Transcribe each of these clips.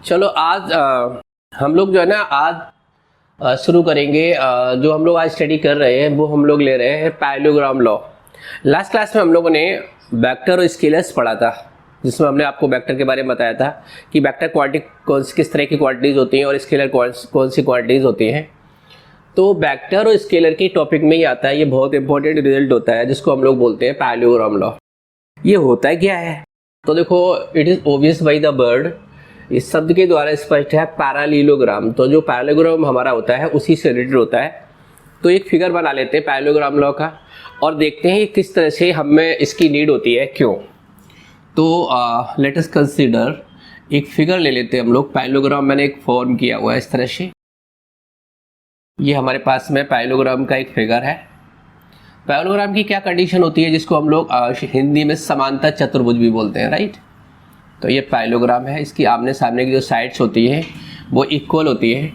चलो आज हम लोग जो है ना आज शुरू करेंगे। जो हम लोग आज स्टडी कर रहे हैं वो हम लोग ले रहे हैं पैरेललोग्राम लॉ। लास्ट क्लास में हम लोगों ने वेक्टर और स्केलर्स पढ़ा था, जिसमें हमने आपको वेक्टर के बारे में बताया था कि वेक्टर क्वांटिटी किस तरह की क्वांटिटीज़ होती हैं और स्केलर कौन सी क्वांटिटीज़ होती हैं। तो वेक्टर और स्केलर के टॉपिक में ही आता है, ये बहुत इंपॉर्टेंट रिजल्ट होता है जिसको हम लोग बोलते हैं पैरेललोग्राम लॉ। ये होता है क्या है? तो देखो, it is obvious by the word, इस शब्द के द्वारा स्पष्ट है पैरेललोग्राम। तो जो पैरेललोग्राम हमारा होता है उसी से रिलेटेड होता है। तो एक फिगर बना लेते हैं पैरेललोग्राम लॉ का और देखते हैं किस तरह से हमें इसकी नीड होती है, क्यों। तो लेट अस कंसीडर, एक फिगर ले लेते हैं हम लोग। पैरेललोग्राम मैंने एक फॉर्म किया हुआ है इस तरह से। ये हमारे पास में पैरेललोग्राम का एक फिगर है। पैरेललोग्राम की क्या कंडीशन होती है, जिसको हम लोग हिंदी में समांतर चतुर्भुज भी बोलते हैं, राइट। तो ये पैरेललोग्राम है, इसकी आमने सामने की जो साइड्स होती है वो इक्वल होती है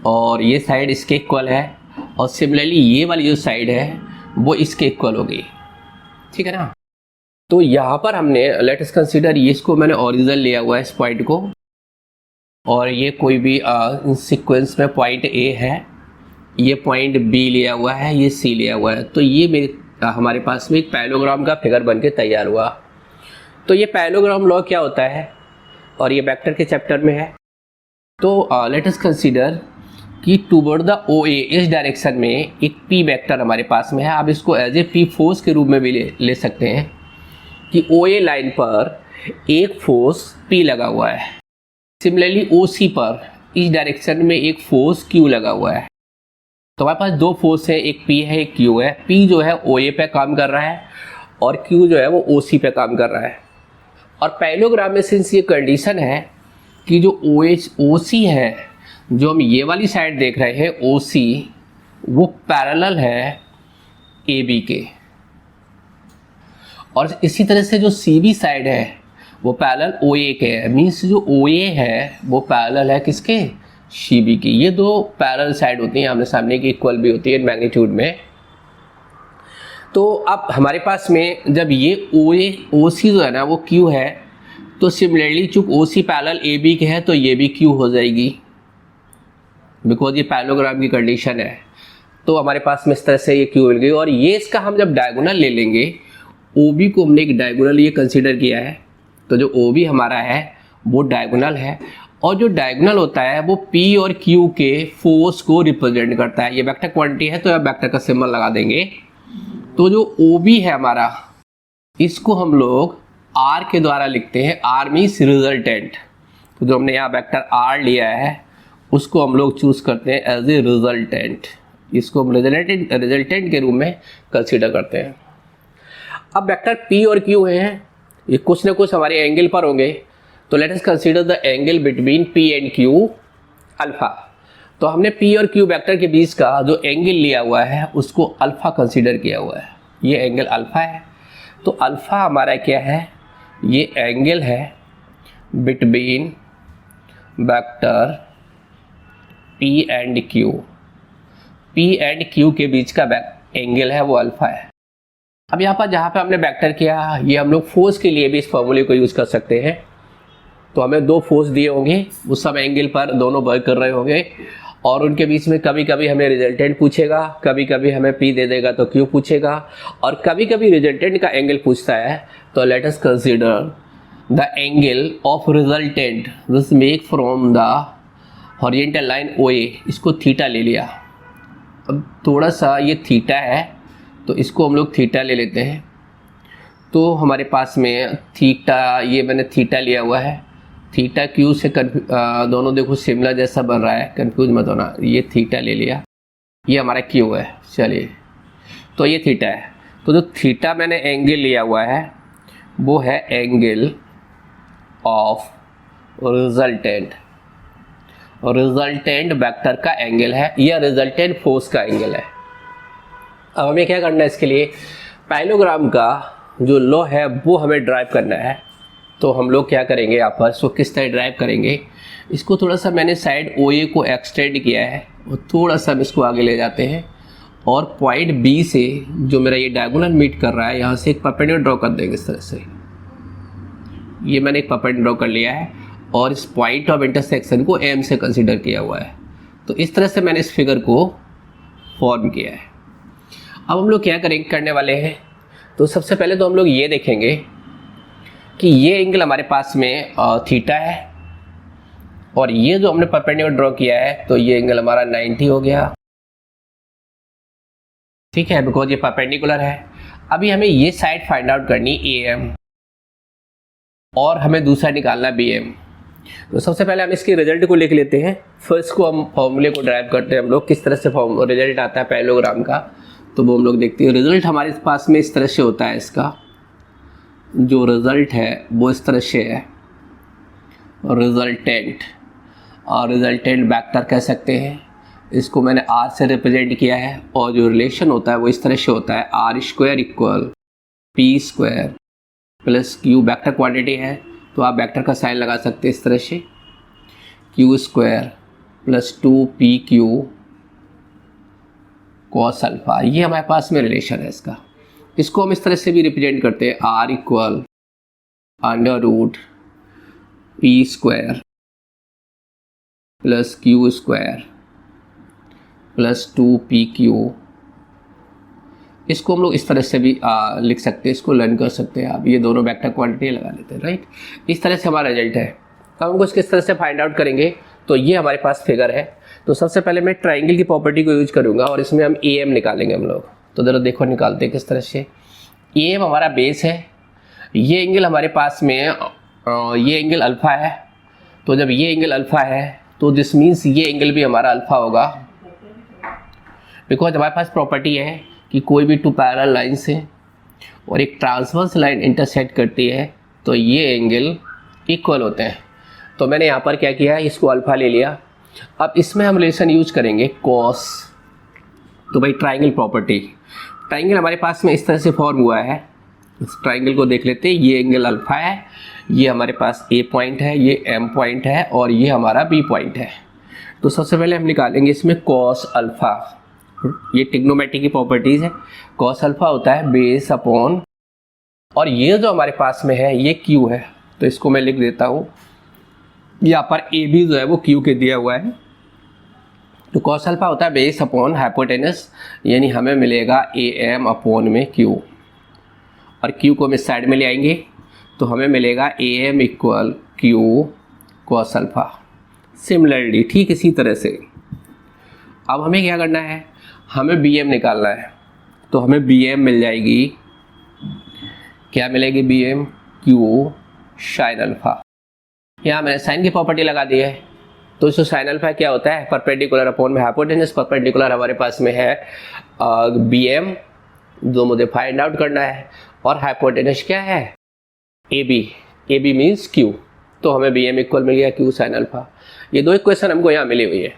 और ये साइड इसके इक्वल है और सिमिलरली ये वाली जो साइड है वो इसके इक्वल होगी, ठीक है ना। तो यहाँ पर हमने लेट अस कंसीडर, ये इसको मैंने ओरिजिन लिया हुआ है इस पॉइंट को, और ये कोई भी सीक्वेंस में पॉइंट ए है, ये पॉइंट बी लिया हुआ है, ये सी लिया हुआ है। तो ये हमारे पास में एक पैरेललोग्राम का फिगर बन के तैयार हुआ। तो ये पैरेललोग्राम लॉ क्या होता है और ये वेक्टर के चैप्टर में है। तो लेट अस कंसीडर कि टुवर्ड द ओ ए, इस डायरेक्शन में एक पी वेक्टर हमारे पास में है। आप इसको एज ए पी फोर्स के रूप में भी ले सकते हैं कि ओ ए लाइन पर एक फोर्स पी लगा हुआ है, सिमिलरली ओ सी पर इस डायरेक्शन में एक फोर्स क्यू लगा हुआ है। तो हमारे पास दो फोर्स है, एक पी है एक क्यू है। पी जो है ओ ए पे काम कर रहा है और क्यू जो है वो ओ सी पे काम कर रहा है। और पैरेललोग्राम में सिंस ये कंडीशन है कि जो ओ सी है, जो हम ये वाली साइड देख रहे हैं ओ सी, वो पैरेलल है ए बी के, और इसी तरह से जो सी बी साइड है वो पैरेलल ओ ए के है। मीन्स जो ओ ए है वो पैरेलल है किसके, सी बी की। ये दो पैरेलल साइड होती हैं, आमने सामने की इक्वल भी होती है मैग्नीट्यूड में। तो अब हमारे पास में जब ये ओ सी जो है ना वो क्यू है, तो सिमिलरली चूँकि ओ सी पैरेलल ए बी के है तो ये भी क्यू हो जाएगी, बिकॉज ये पैरेललोग्राम की कंडीशन है। तो हमारे पास में इस तरह से ये क्यू मिल गई। और ये इसका हम जब डायगोनल ले लेंगे, ओ बी को हमने एक डायगोनल ये कंसिडर किया है, तो जो ओ बी हमारा है वो डायगोनल है, और जो डायगोनल होता है वो पी और क्यू के फोर्स को रिप्रेजेंट करता है। ये वेक्टर क्वांटिटी है तो अब वेक्टर का सिंबल लगा देंगे। तो जो ओ बी है हमारा, इसको हम लोग आर के द्वारा लिखते हैं। R means resultant. तो जो हमने यहाँ वेक्टर आर लिया है उसको हम लोग चूज करते हैं एज ए रिजल्टेंट। इसको हम रिजल्टेंट के रूप में कंसीडर करते हैं। अब वेक्टर पी और क्यू हैं, ये कुछ ना कुछ हमारे एंगल पर होंगे। तो let us consider the angle between P and Q alpha. तो हमने पी और क्यू वेक्टर के बीच का जो एंगल लिया हुआ है उसको अल्फा कंसीडर किया हुआ है। ये एंगल अल्फा है। तो अल्फा हमारा क्या है, ये एंगल है between vector P and Q. P and Q के बीच का एंगल है वो अल्फा है। अब यहाँ पर जहाँ पे हमने वेक्टर किया, ये हम लोग फोर्स के लिए भी इस फॉर्मूले को यूज़ कर सकते हैं। तो हमें दो फोर्स दिए होंगे, उस सब एंगल पर दोनों वर्क कर रहे होंगे, और उनके बीच में कभी कभी हमें रिजल्टेंट पूछेगा, कभी कभी हमें पी दे देगा तो क्यू पूछेगा, और कभी कभी रिजल्टेंट का एंगल पूछता है। तो let us consider the angle of resultant which make from the horizontal line O A, इसको थीटा ले लिया। अब थोड़ा सा ये थीटा है तो इसको हम लोग थीटा ले लेते हैं। तो हमारे पास में थीटा, ये मैंने थीटा लिया हुआ है। थीटा क्यू से दोनों देखो सिमिलर जैसा बन रहा है, कंफ्यूज मत होना। ये थीटा ले लिया, ये हमारा क्यू है। चलिए, तो ये थीटा है। तो जो थीटा मैंने एंगल लिया हुआ है वो है angle of resultant. Resultant vector का एंगल है, या रिजल्टेंट फोर्स का एंगल है। अब हमें क्या करना है, इसके लिए पैरेललोग्राम का जो लॉ है वो हमें ड्राइव करना है। तो हम लोग क्या करेंगे, यहाँ पर सो किस तरह ड्राइव करेंगे, इसको थोड़ा सा मैंने साइड ओ ए को एक्सटेंड किया है और थोड़ा सा हम इसको आगे ले जाते हैं, और पॉइंट बी से जो मेरा ये डायगोनल मीट कर रहा है, यहाँ से एक परपेंडिकुलर ड्रॉ कर देंगे इस तरह से। ये मैंने एक परपेंडिकुलर ड्रॉ कर लिया है और इस पॉइंट ऑफ इंटरसेक्शन को एम से कंसिडर किया हुआ है। तो इस तरह से मैंने इस फिगर को फॉर्म किया है। अब हम लोग क्या करने वाले हैं, तो सबसे पहले तो हम लोग ये देखेंगे कि ये एंगल हमारे पास में थीटा है, और ये जो हमने परपेंडिकुलर ड्रॉ किया है तो ये एंगल हमारा 90 हो गया, ठीक है, बिकॉज ये परपेंडिकुलर है। अभी हमें ये साइड फाइंड आउट करनी ए एम, और हमें दूसरा निकालना बी एम। तो सबसे पहले हम इसके रिजल्ट को लिख लेते हैं, फिर इसको हम फॉर्मूले को ड्राइव करते हैं हम लोग, किस तरह से रिजल्ट आता है पैरेललोग्राम का, तो वो हम लोग देखते हैं। रिजल्ट हमारे पास में इस तरह से होता है, इसका जो रिजल्ट है वो इस तरह से है, रिजल्टेंट, और रिजल्टेंट वेक्टर कह सकते हैं, इसको मैंने आर से रिप्रेजेंट किया है, और जो रिलेशन होता है वो इस तरह से होता है, R square equal P square plus Q, vector quantity है तो आप वेक्टर का साइन लगा सकते हैं इस तरह से, Q square plus 2pq cos alpha, ये हमारे पास में रिलेशन है इसका। इसको हम इस तरह से भी रिप्रेजेंट करते हैं, R equal under root P square plus Q square plus 2pq। इसको हम लोग इस तरह से भी लिख सकते हैं, इसको लर्न कर सकते हैं आप, ये दोनों वेक्टर क्वांटिटी लगा लेते हैं, राइट। इस तरह से हमारा रिजल्ट है। अब हमको किस तरह से फाइंड आउट करेंगे, तो ये हमारे पास फिगर है। तो सबसे पहले मैं ट्राइंगल की प्रॉपर्टी को यूज करूंगा, और इसमें हम ए एम निकालेंगे हम लोग। तो जरा देखो निकालते हैं किस तरह से। ए एम हमारा बेस है, ये एंगल हमारे पास में ये एंगल अल्फा है, तो जब ये एंगल अल्फा है तो दिस मीन्स ये एंगल भी हमारा अल्फा होगा, बिकॉज हमारे पास प्रॉपर्टी है कि कोई भी टू पैरेलल लाइन से और एक ट्रांसवर्स लाइन इंटरसेक्ट करती है तो ये एंगल इक्वल होते हैं। तो मैंने यहाँ पर क्या किया, इसको अल्फा ले लिया। अब इसमें हम रिलेशन यूज करेंगे कॉस, तो भाई ट्राइंगल प्रॉपर्टी, ट्राइंगल हमारे पास में इस तरह से फॉर्म हुआ है। इस ट्राइंगल को देख लेते हैं, ये एंगल अल्फा है, ये हमारे पास ए पॉइंट है, ये एम पॉइंट है, और ये हमारा बी पॉइंट है। तो सबसे पहले हम निकालेंगे इसमें कॉस अल्फा, ये ट्रिग्नोमेट्री की प्रॉपर्टीज है। कॉस अल्फा होता है बेस अपॉन, और ये जो हमारे पास में है ये क्यू है, तो इसको मैं लिख देता हूँ, यहाँ पर ए बी जो है वो क्यू के दिया हुआ है। तो कॉस अल्फा होता है बेस अपॉन हाइपोटेनस, यानी हमें मिलेगा ए एम अपॉन में क्यू, और क्यू को हम इस साइड में ले आएंगे तो हमें मिलेगा A M equal Q cos alpha. Similarly ठीक इसी तरह से अब हमें क्या करना है, हमें बी एम निकालना है। तो हमें बी एम मिल जाएगी, क्या मिलेगी, B M Q sine alpha. यहाँ मैंने साइन की प्रॉपर्टी लगा दी है। तो जो साइन अल्फा क्या होता है, परपेंडिकुलर अपॉन में हाइपोटेनस। परपेंडिकुलर हमारे पास में है बी एम, जो मुझे फाइंड आउट करना है, और हाइपोटेनस क्या है, A B, A B means Q. तो हमें बी एम इक्वल मिल गया क्यू साइन अल्फा। ये दो इक्वेशन हमको यहाँ मिली हुई है।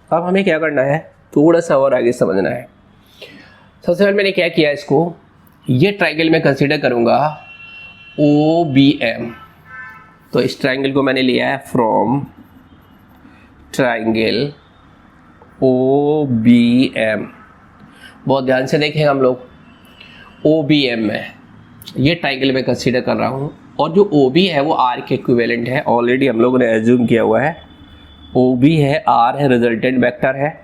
अब हमें क्या करना है, थोड़ा सा और आगे समझना है। सबसे पहले मैंने क्या किया, इसको ये ट्राइंगल में कंसीडर करूँगा ओ बी एम। तो इस ट्राइंगल को मैंने लिया है from triangle O B M. बहुत ध्यान से देखें हम लोग, ओ बी एम में ये ट्राइंगल में कंसीडर कर रहा हूँ, और जो ओ बी है वो आर के इक्विवेलेंट है। ऑलरेडी हम लोगों ने एज्यूम किया हुआ है, ओ बी है, आर है, रिजल्टेंट वेक्टर है।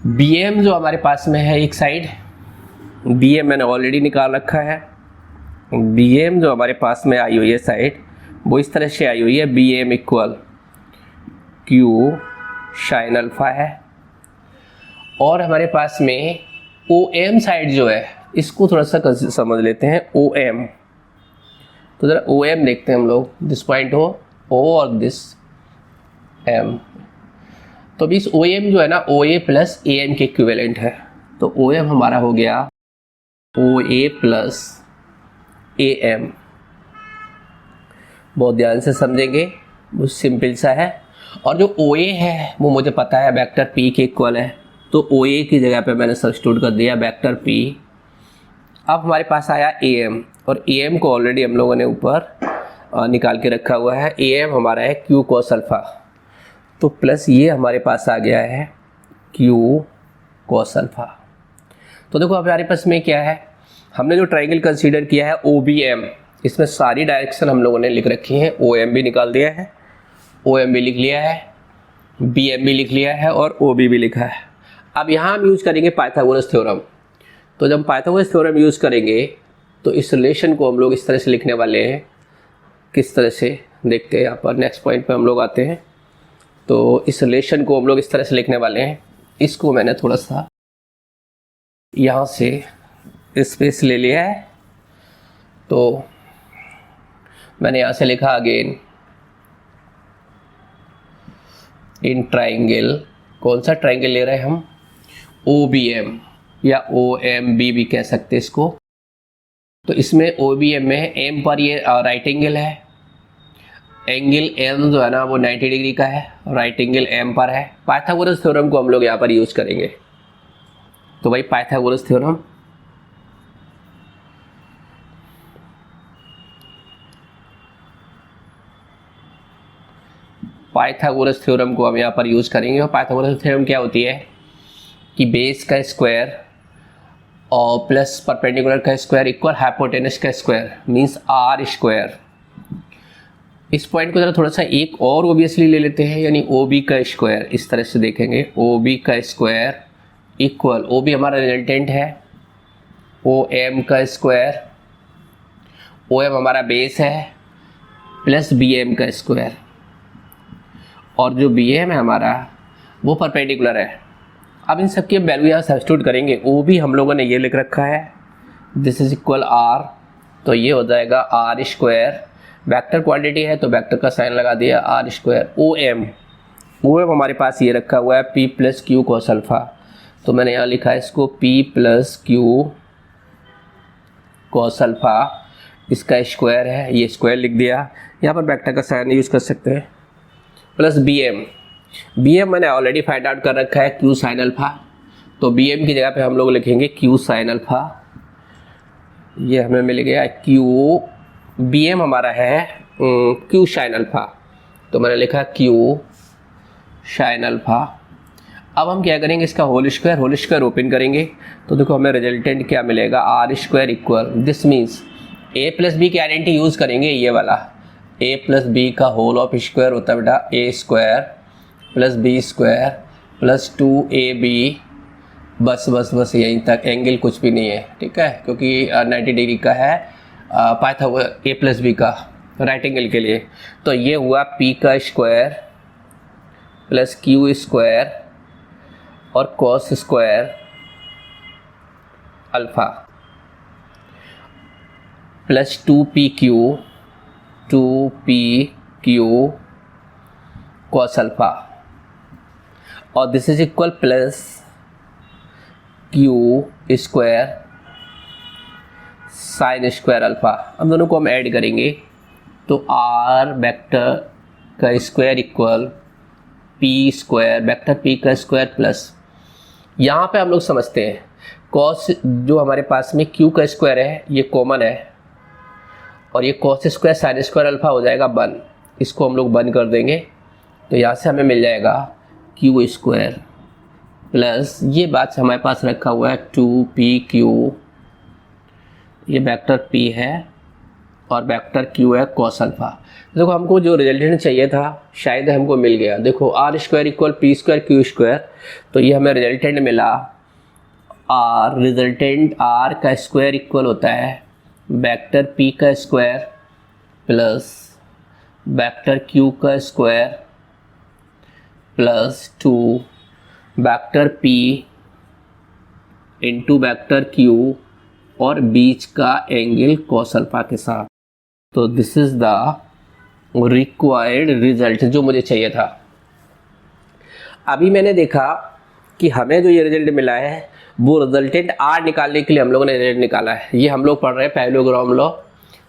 बी एम जो हमारे पास में है एक साइड, बी एम मैंने ऑलरेडी निकाल रखा है। बी एम जो हमारे पास में आई हुई है साइड, वो इस तरह से आई हुई है, B M equal Q sine alpha है। और हमारे पास में ओ एम साइड जो है, इसको थोड़ा सा समझ लेते हैं, ओ एम। तो ज़रा ओ एम देखते हैं हम लोग, दिस पॉइंट हो ओ और दिस एम। तो अभी इस ओ एम जो है ना, ओ ए प्लस ए एम के इक्विवेलेंट है। तो ओ एम हमारा हो गया ओ ए प्लस ए एम। बहुत ध्यान से समझेंगे, वो सिंपल सा है। और जो ओ ए है वो मुझे पता है वेक्टर पी के इक्वल है, तो ओ ए की जगह पे मैंने सब्स्टिट्यूट कर दिया वेक्टर पी। अब हमारे पास आया ए एम, और ए एम को ऑलरेडी हम लोगों ने ऊपर निकाल के रखा हुआ है। ए एम हमारा है क्यू कॉस अल्फा, तो प्लस ये हमारे पास आ गया है क्यू कॉस अल्फा। तो देखो अब हमारे पास में क्या है, हमने जो ट्राइंगल कंसीडर किया है ओ बी एम, इसमें सारी डायरेक्शन हम लोगों ने लिख रखी है। ओ एम भी निकाल दिया है, ओ एम भी लिख लिया है, बी एम भी लिख लिया है और ओ बी भी लिखा है। अब यहाँ हम यूज़ करेंगे पाइथागोरस थ्योरम। तो जब पाइथागोरस थ्योरम यूज़ करेंगे तो इस रिलेशन को हम लोग इस तरह से लिखने वाले हैं। किस तरह से देखते हैं, यहाँ पर नेक्स्ट पॉइंट पे हम लोग आते हैं। तो इस रिलेशन को हम लोग इस तरह से लिखने वाले हैं। इसको मैंने थोड़ा सा यहाँ से स्पेस ले लिया है, तो मैंने यहाँ से लिखा अगेन इन ट्राइंगल। कौन सा ट्राइंगल ले रहे हैं हम? ओ बी एम या ओ एम बी भी कह सकते हैं इसको। तो इसमें ओ बी एम में एम पर ये राइट एंगल है, एंगल एम जो है ना वो 90 डिग्री का है, राइट एंगल एम पर है। पाइथागोरस थ्योरम को हम लोग यहाँ पर यूज़ करेंगे। तो भाई पाइथागोरस थ्योरम, पाइथागोरस थ्योरम को हम यहाँ पर यूज़ करेंगे। और पाइथागोरस थ्योरम क्या होती है कि बेस का स्क्वायर और प्लस परपेंडिकुलर का स्क्वायर इक्वल हाइपोटेनस का स्क्वायर मींस आर स्क्वायर। इस पॉइंट को जरा थोड़ा सा एक और ओबियसली ले लेते हैं, यानी ओ बी का स्क्वायर। इस तरह से देखेंगे, ओ बी का स्क्वायर इक्वल, ओ बी हमारा रिजल्टेंट है, ओ एम का स्क्वायर, ओ एम हमारा बेस है, प्लस बी एम का स्क्वायर। और जो बी एम है हमारा वो परपेंडिकुलर है। अब इन सब की वैल्यू यहाँ सब्स्टिट्यूट करेंगे। ओ बी हम लोगों ने ये लिख रखा है, दिस इज इक्वल आर, तो ये हो जाएगा आर स्क्वायर। वेक्टर क्वांटिटी है तो वेक्टर का साइन लगा दिया, आर स्क्वायर। ओ एम हमारे पास ये रखा हुआ है P plus Q cos alpha, तो मैंने यहाँ लिखा है इसको P plus Q cos alpha, इसका स्क्वायर है, ये स्क्वायर लिख दिया। यहाँ पर वेक्टर का साइन यूज़ कर सकते हैं। प्लस बी एम मैंने ऑलरेडी फाइंड आउट कर रखा है क्यू साइन अल्फा, तो बी एम की जगह पे हम लोग लिखेंगे क्यू साइन अल्फा। ये हमें मिल गया क्यू, बी एम हमारा है क्यू साइन अल्फा, तो मैंने लिखा क्यू साइन अल्फा। अब हम क्या करेंगे, इसका होल स्क्वायर ओपन करेंगे, तो देखो हमें रिजल्टेंट क्या मिलेगा, R square equal, this means A plus B की आइडेंटिटी यूज़ करेंगे, ये वाला ए प्लस बी का होल ऑफ स्क्वायर होता है बेटा A square plus B square plus 2ab, बस यहीं तक, एंगल कुछ भी नहीं है, ठीक है, क्योंकि 90 डिग्री का है पाइथागोरस ए प्लस बी का राइट एंगल के लिए। तो ये हुआ p का स्क्वायर प्लस q स्क्वायर और cos square alpha plus 2pq cos alpha, और this is equal plus q square sine square alpha. हम दोनों को हम ऐड करेंगे तो r वेक्टर का square equal p square vector p का स्क्वायर प्लस, यहाँ पे हम लोग समझते हैं cos जो हमारे पास में q का स्क्वायर है ये कॉमन है, और ये cos square sine square alpha हो जाएगा 1, इसको हम लोग 1 कर देंगे, तो यहाँ से हमें मिल जाएगा q स्क्वायर प्लस ये बात हमारे पास रखा हुआ है 2pq, ये वेक्टर p है और वेक्टर q है cos अल्फा। देखो हमको जो रिजल्टेंट चाहिए था शायद हमको मिल गया। देखो R square equal P square Q square, तो ये हमें रिजल्टेंट मिला आर, रिजल्टेंट आर का स्क्वायर इक्वल होता है वेक्टर p का स्क्वायर प्लस वेक्टर q का square plus 2 vector p into vector q और बीच का एंगल cos अल्फा के साथ। तो this is the required result जो मुझे चाहिए था। अभी मैंने देखा कि हमें जो ये रिजल्ट मिला है वो रिजल्टेंट आर निकालने के लिए हम लोगों ने रिजल्ट निकाला है। ये हम लोग पढ़ रहे हैं पैरेललोग्राम लॉ,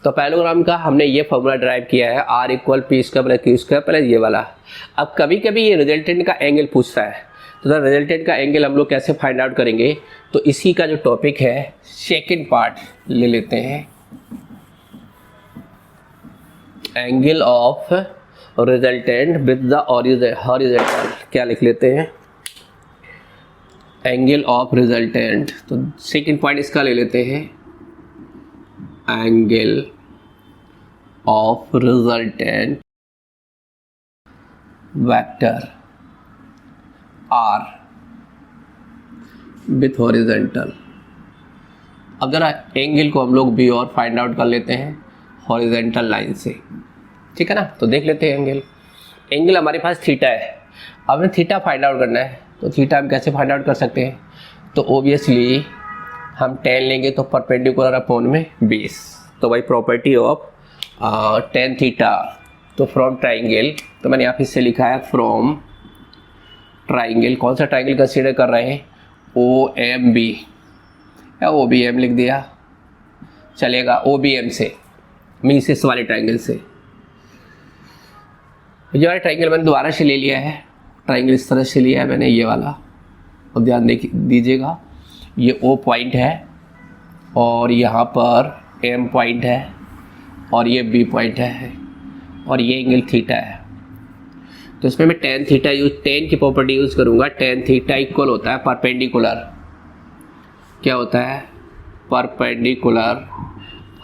तो पैरेललोग्राम का हमने ये फॉर्मूला ड्राइव किया है R equal P square plus Q square plus ये वाला। अब कभी कभी ये रिजल्टेंट का एंगल पूछता है, तो रिजल्टेंट का एंगल हम लोग कैसे फाइंड आउट करेंगे, तो इसी का जो टॉपिक है सेकेंड पार्ट ले लेते हैं, angle of resultant with the horizontal. क्या लिख लेते हैं, एंगल ऑफ रिजल्टेंट। तो सेकेंड पॉइंट इसका ले लेते हैं, angle of resultant vector R with horizontal. अब जरा एंगल को हम लोग बी और फाइंड आउट कर लेते हैं हॉरिजेंटल लाइन से, ठीक है ना। तो देख लेते हैं एंगल हमारे पास थीटा है। अब हमें थीटा फाइंड आउट करना है, तो थीटा हम कैसे फाइंड आउट कर सकते हैं? तो ओबियसली हम टेन लेंगे तो परपेंडिकुलर अपॉन में बेस, तो भाई प्रॉपर्टी ऑफ टेन थीटा। तो फ्रॉम ट्राइंगल, तो मैंने यहाँ फिर से लिखा है फ्रॉम ट्राइंगल। कौन सा ट्राइंगल कंसीडर कर रहे हैं? ओ एम बी या ओ बी एम लिख दिया चलेगा। ओ बी एम से मीन्स इस वाले ट्राइंगल से। ये वाला ट्राइंगल मैंने दोबारा से ले लिया है। ट्राइंगल इस तरह से लिया है मैंने, ये वाला। और ध्यान दीजिएगा, ये ओ पॉइंट है और यहाँ पर एम पॉइंट है और ये बी पॉइंट है और ये एंगल थीटा है। तो इसमें मैं टेन थीटा टेन की प्रॉपर्टी यूज़ करूँगा। टेन थीटा इक्वल होता है परपेंडिकुलर, क्या होता है? Perpendicular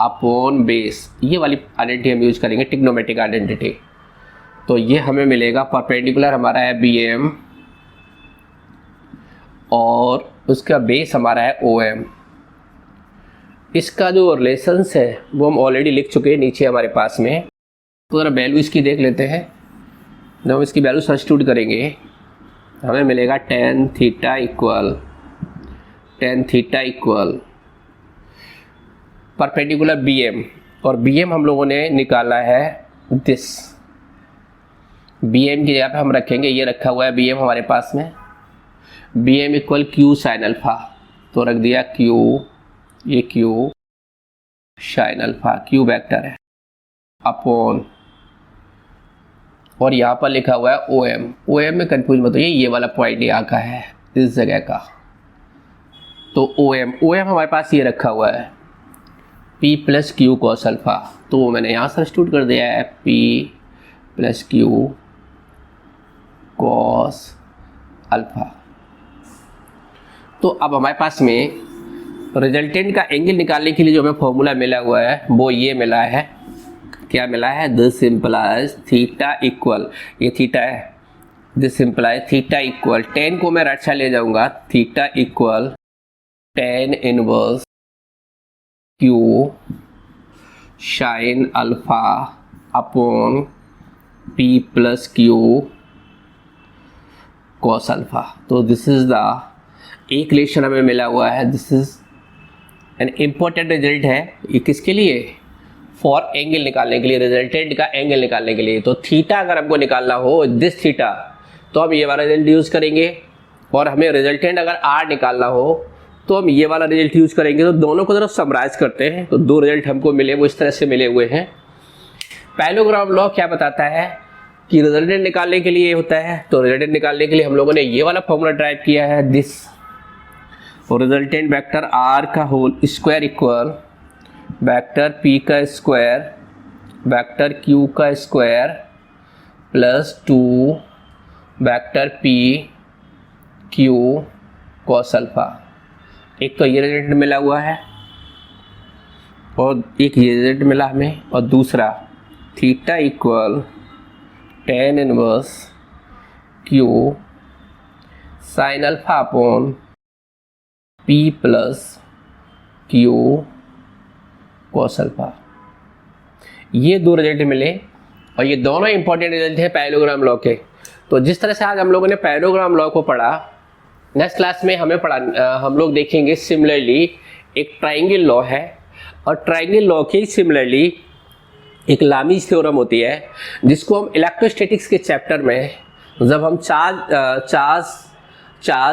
upon base. ये वाली आइडेंटिटी हम यूज करेंगे, ट्रिग्नोमेट्रिक आइडेंटिटी। तो ये हमें मिलेगा, परपेंडिकुलर हमारा है बी एम और उसका बेस हमारा है ओ एम। इसका जो रिलेशंस है वो हम ऑलरेडी लिख चुके हैं नीचे हमारे पास में। तो ज़रा वैल्यू इसकी देख लेते हैं। जब हम इसकी वैल्यू सब्स्टिट्यूट करेंगे हमें मिलेगा tan theta equal perpendicular B M, और बी एम हम लोगों ने निकाला है दिस। बी एम की जगह पे हम रखेंगे, ये रखा हुआ है बी एम हमारे पास में। B M equal Q sine alpha, तो रख दिया क्यू, ये Q sine alpha, Q vector है, अपॉन, और यहाँ पर लिखा हुआ है ओ एम। ओ एम में कन्फ्यूज मत होइए, ये वाला पॉइंट यहाँ का है, इस जगह का। तो ओ एम हमारे पास ये रखा हुआ है P plus Q cos alpha. तो मैंने यहाँ सब्स्टिट्यूट कर दिया है P plus Q cos alpha. तो अब हमारे पास में रिजल्टेंट का एंगल निकालने के लिए जो हमें फॉर्मूला मिला हुआ है वो ये मिला है। क्या मिला है? दिस इम्प्लाइज थीटा इक्वल, ये थीटा है, this implies theta equal, ten को मैं राइट साइड ले जाऊंगा, theta equal tan inverse Q sine alpha upon P plus Q cos alpha. तो दिस इज द एक रिलेशन हमें मिला हुआ है। This is an important result है। ये किसके लिए? फॉर एंगल निकालने के लिए, रिजल्टेंट का एंगल निकालने के लिए। तो थीटा अगर हमको निकालना हो, दिस थीटा, तो हम ये वाला रिजल्ट यूज़ करेंगे। और हमें रिजल्टेंट अगर आर निकालना हो तो हम ये वाला रिजल्ट यूज़ करेंगे। तो दोनों को जरा समराइज करते हैं। तो दो रिजल्ट हमको मिले, वो इस तरह से मिले हुए हैं। पैरेललोग्राम लॉ क्या बताता है कि रिजल्टेंट निकालने के लिए होता है। तो रिजल्टेंट निकालने के लिए हम लोगों ने ये वाला फॉर्मूला ड्राइव किया है, दिस, और रिजल्टेंट वेक्टर आर का whole square equal vector P का स्क्वायर वेक्टर क्यू का square plus 2 vector P Q cos alpha. एक तो ये रिजल्ट मिला हुआ है और एक ये रिजल्ट मिला हमें, और दूसरा theta equal tan inverse Q sine alpha upon P plus Q cos alpha. ये दो रिजल्ट मिले और ये दोनों इंपॉर्टेंट रिजल्ट है पैरेललोग्राम लॉ के। तो जिस तरह से आज हम लोगों ने पैरेललोग्राम लॉ को पढ़ा, नेक्स्ट क्लास में हम लोग देखेंगे सिमिलरली एक ट्राइंगल लॉ है, और ट्राइंगल लॉ की सिमिलरली एक लामीज थ्योरम होती है, जिसको हम इलेक्ट्रोस्टैटिक्स के चैप्टर में जब हम चार्ज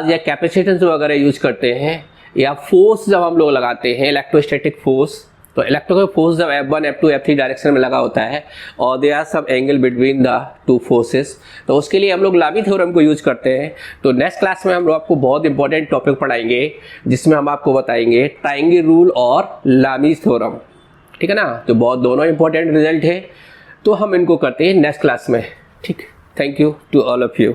या कैपेसिटेंस वगैरह यूज करते हैं, या फोर्स जब हम लोग लगाते हैं, इलेक्ट्रोस्टैटिक फोर्स, तो इलेक्ट्रिकल फोर्स जब F1 F2 F3 डायरेक्शन में लगा होता है और they are some angle between the two forces, तो उसके लिए हम लोग लामी थ्योरम को यूज करते हैं। तो नेक्स्ट क्लास में हम लोग आपको बहुत इंपॉर्टेंट टॉपिक पढ़ाएंगे, जिसमें हम आपको बताएंगे ट्रायंगल रूल और लामी थ्योरम, ठीक है ना। तो बहुत दोनों इंपॉर्टेंट रिजल्ट है, तो हम इनको करते हैं नेक्स्ट क्लास में, ठीक। Thank you to all of you.